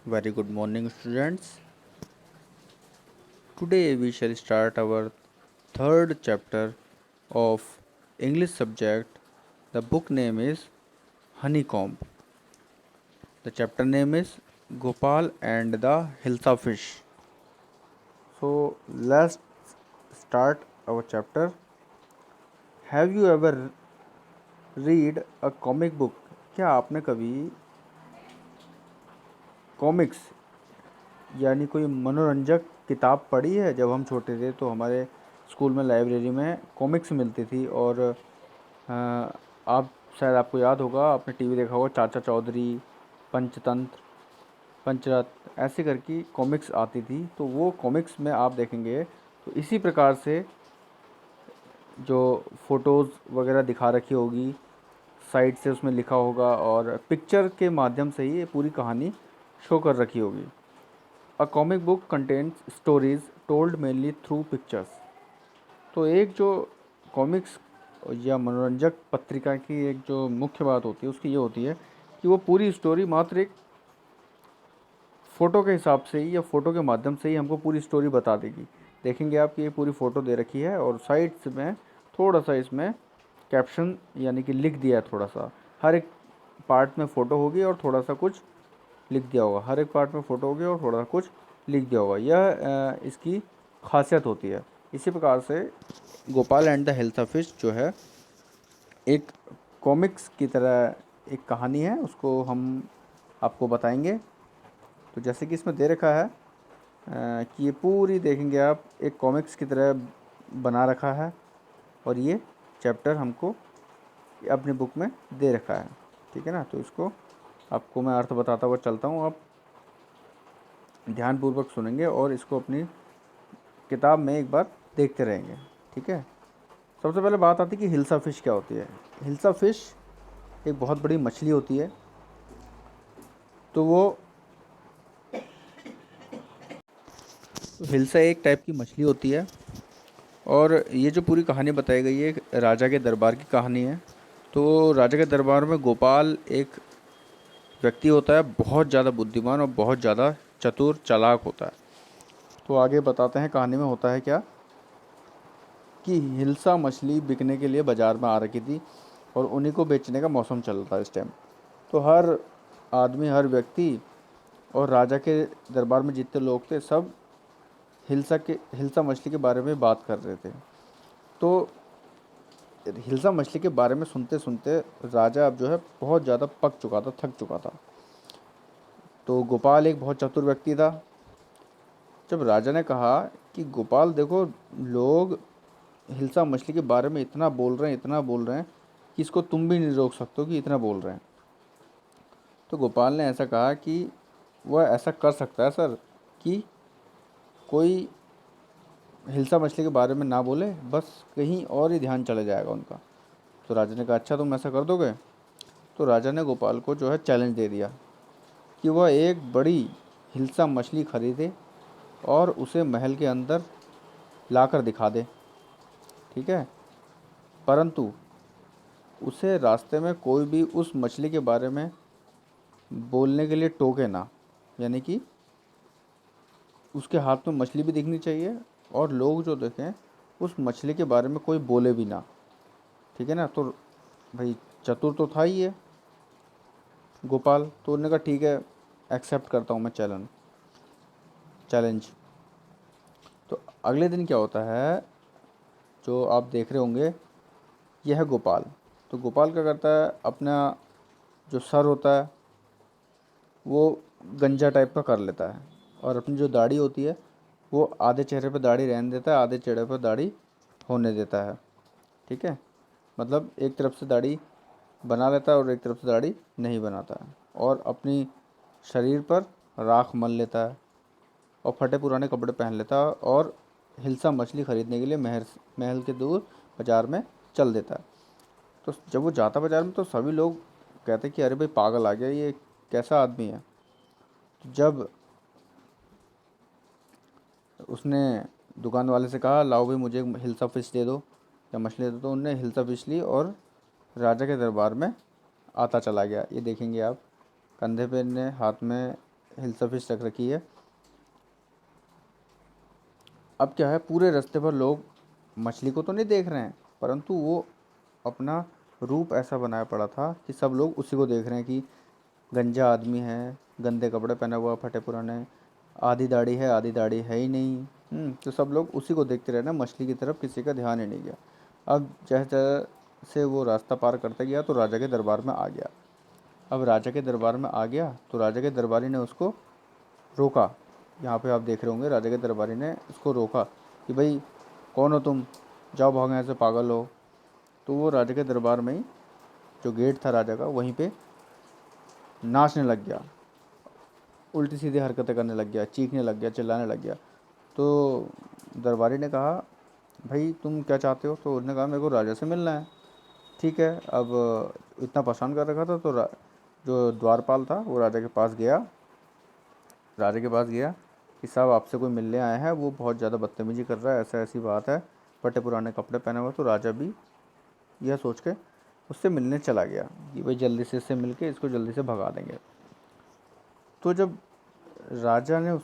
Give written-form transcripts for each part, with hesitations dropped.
Very good morning, students. Today we shall start our third chapter of English subject. The book name is Honeycomb. The chapter name is Gopal and the Hilsa Fish. So let's start our chapter. Have you ever read a comic book? क्या आपने कभी comics यानी कोई मनोरंजक किताब पढ़ी है? जब हम छोटे थे तो हमारे स्कूल में लाइब्रेरी में कॉमिक्स मिलती थी और आप शायद आपको याद होगा, आपने टीवी देखा होगा, चाचा चौधरी, पंचतंत्र, पंचरत्न ऐसे करके कॉमिक्स आती थी। तो वो कॉमिक्स में आप देखेंगे तो इसी प्रकार से जो फ़ोटोज़ वगैरह दिखा रखी होगी, साइड से उसमें लिखा होगा और पिक्चर के माध्यम से ही ये पूरी कहानी शो कर रखी होगी। A comic book contains stories told mainly through pictures. तो एक जो कॉमिक्स या मनोरंजक पत्रिका की एक जो मुख्य बात होती है उसकी ये होती है कि वो पूरी स्टोरी मात्र एक फ़ोटो के हिसाब से ही या फ़ोटो के माध्यम से ही हमको पूरी स्टोरी बता देगी। देखेंगे आप कि ये पूरी फ़ोटो दे रखी है और साइड्स में थोड़ा सा इसमें कैप्शन यानी कि लिख दिया है थोड़ा सा। हर एक पार्ट में फ़ोटो होगी और थोड़ा सा कुछ लिख दिया होगा। हर एक पार्ट में फ़ोटो होगी और थोड़ा सा कुछ लिख दिया होगा। यह इसकी खासियत होती है। इसी प्रकार से Gopal and the health fish जो है एक कॉमिक्स की तरह एक कहानी है, उसको हम आपको बताएंगे। तो जैसे कि इसमें दे रखा है कि ये पूरी देखेंगे आप एक कॉमिक्स की तरह बना रखा है और ये चैप्टर हमको अपनी बुक में दे रखा है। ठीक है ना? तो इसको आपको मैं अर्थ बताता हुआ चलता हूँ, आप ध्यानपूर्वक सुनेंगे और इसको अपनी किताब में एक बार देखते रहेंगे। ठीक है? सबसे पहले बात आती है कि हिल्सा फ़िश क्या होती है। हिल्सा फ़िश एक बहुत बड़ी मछली होती है। तो वो हिल्सा एक टाइप की मछली होती है और ये जो पूरी कहानी बताई गई है एक राजा के दरबार की कहानी है। तो राजा के दरबार में गोपाल एक व्यक्ति होता है, बहुत ज़्यादा बुद्धिमान और बहुत ज़्यादा चतुर चालाक होता है। तो आगे बताते हैं कहानी में होता है क्या कि हिल्सा मछली बिकने के लिए बाज़ार में आ रखी थी और उन्हीं को बेचने का मौसम चल रहा था इस टाइम। तो हर आदमी, हर व्यक्ति और राजा के दरबार में जितने लोग थे सब हिल्सा मछली के बारे में बात कर रहे थे। तो हिल्सा मछली के बारे में सुनते सुनते राजा अब जो है बहुत ज़्यादा पक चुका था, थक चुका था। तो गोपाल एक बहुत चतुर व्यक्ति था। जब राजा ने कहा कि गोपाल देखो, लोग हिल्सा मछली के बारे में इतना बोल रहे हैं, इतना बोल रहे हैं कि इसको तुम भी नहीं रोक सकते हो कि इतना बोल रहे हैं। तो गोपाल ने ऐसा कहा कि वह ऐसा कर सकता है सर कि कोई हिल्सा मछली के बारे में ना बोले, बस कहीं और ही ध्यान चला जाएगा उनका। तो राजा ने कहा अच्छा तुम ऐसा कर दोगे? तो राजा ने गोपाल को जो है चैलेंज दे दिया कि वह एक बड़ी हिल्सा मछली खरीदे और उसे महल के अंदर लाकर दिखा दे। ठीक है? परंतु उसे रास्ते में कोई भी उस मछली के बारे में बोलने के लिए टोके ना, यानी कि उसके हाथ में मछली भी दिखनी चाहिए और लोग जो देखें उस मछली के बारे में कोई बोले भी ना। ठीक है ना? तो भाई चतुर तो था ही है गोपाल, तो उन्होंने कहा ठीक है, एक्सेप्ट करता हूँ मैं चैलेंज। तो अगले दिन क्या होता है जो आप देख रहे होंगे, यह है गोपाल। तो गोपाल क्या करता है, अपना जो सर होता है वो गंजा टाइप का कर लेता है और अपनी जो दाढ़ी होती है वो आधे चेहरे पर दाढ़ी रहने देता है, आधे चेहरे पर दाढ़ी होने देता है। ठीक है? मतलब एक तरफ से दाढ़ी बना लेता है और एक तरफ से दाढ़ी नहीं बनाता है और अपनी शरीर पर राख मल लेता है और फटे पुराने कपड़े पहन लेता है और हिल्सा मछली ख़रीदने के लिए महल के दूर बाज़ार में चल देता है। तो जब वो जाता बाज़ार में तो सभी लोग कहते कि अरे भाई पागल आ गया, ये कैसा आदमी है। तो जब उसने दुकान वाले से कहा लाओ भाई मुझे हिल्सा फिश दे दो या मछली दे दो, तो उनने हिल्सा फिश ली और राजा के दरबार में आता चला गया। ये देखेंगे आप, कंधे पे ने हाथ में हिल्सा फिश रख रखी है। अब क्या है, पूरे रास्ते पर लोग मछली को तो नहीं देख रहे हैं, परंतु वो अपना रूप ऐसा बनाया पड़ा था कि सब लोग उसी को देख रहे हैं कि गंजा आदमी है, गंदे कपड़े पहना हुआ, फटे पुराने, आधी दाढ़ी है आधी दाढ़ी है ही नहीं। तो सब लोग उसी को देखते रहे ना, मछली की तरफ किसी का ध्यान ही नहीं गया। अब जैसे जैसे वो रास्ता पार करते गया तो राजा के दरबार में आ गया। अब राजा के दरबार में आ गया तो राजा के दरबारी ने उसको रोका। यहाँ पे आप देख रहे होंगे, राजा के दरबारी ने उसको रोका कि भाई कौन हो तुम, जाओ भागो यहाँ से, पागल हो। तो वो राजा के दरबार में ही, जो गेट था राजा का, वहीं पे नाचने लग गया, उल्टी सीधी हरकतें करने लग गया, चीखने लग गया, चिल्लाने लग गया। तो दरबारी ने कहा भाई तुम क्या चाहते हो? तो उसने कहा मेरे को राजा से मिलना है। ठीक है, अब इतना परेशान कर रखा था तो जो द्वारपाल था वो राजा के पास गया। राजा के पास गया कि साहब आपसे कोई मिलने आया है, वो बहुत ज़्यादा बदतमीजी कर रहा है, ऐसा ऐसी बात है, फटे पुराने कपड़े पहने हुआ। तो राजा भी यह सोच के उससे मिलने चला गया कि भाई जल्दी से इससे मिल के इसको जल्दी से भगा देंगे। तो जब राजा ने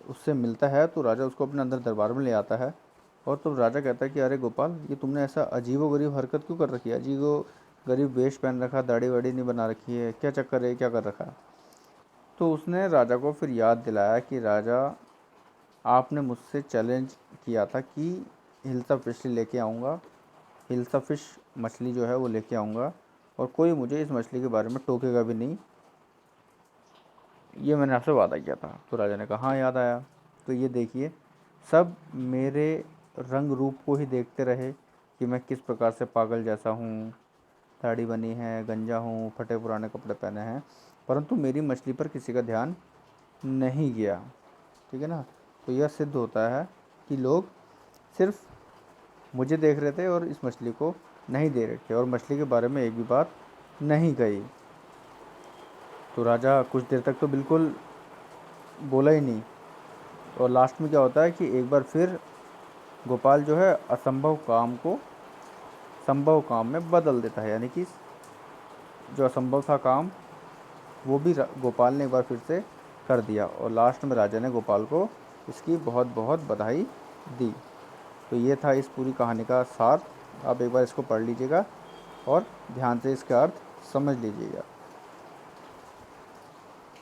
उससे मिलता है तो राजा उसको अपने अंदर दरबार में ले आता है। और तो राजा कहता है कि अरे गोपाल, ये तुमने ऐसा अजीबो गरीब हरकत क्यों कर रखी है, अजीबो गरीब वेश पहन रखा, दाढ़ी वाड़ी नहीं बना रखी है, क्या चक्कर है, क्या कर रखा है? तो उसने राजा को फिर याद दिलाया कि राजा, आपने मुझसे चैलेंज किया था कि हिल्सा फिश लेके आऊँगा, हिल्सा फिश मछली जो है वो लेके आऊँगा, और कोई मुझे इस मछली के बारे में टोकेगा भी नहीं, ये मैंने आपसे वादा किया था। तो राजा ने कहा हाँ याद आया। तो ये देखिए, सब मेरे रंग रूप को ही देखते रहे कि मैं किस प्रकार से पागल जैसा हूँ, दाढ़ी बनी है, गंजा हूँ, फटे पुराने कपड़े पहने हैं, परंतु मेरी मछली पर किसी का ध्यान नहीं गया। ठीक है ना? तो यह सिद्ध होता है कि लोग सिर्फ मुझे देख रहे थे और इस मछली को नहीं दे रहे थे, और मछली के बारे में एक भी बात नहीं कही। तो राजा कुछ देर तक तो बिल्कुल बोला ही नहीं, और लास्ट में क्या होता है कि एक बार फिर गोपाल जो है असंभव काम को संभव काम में बदल देता है, यानी कि जो असंभव था काम, वो भी गोपाल ने एक बार फिर से कर दिया, और लास्ट में राजा ने गोपाल को इसकी बहुत बहुत बधाई दी। तो ये था इस पूरी कहानी का सार। आप एक बार इसको पढ़ लीजिएगा और ध्यान से इसका अर्थ समझ लीजिएगा।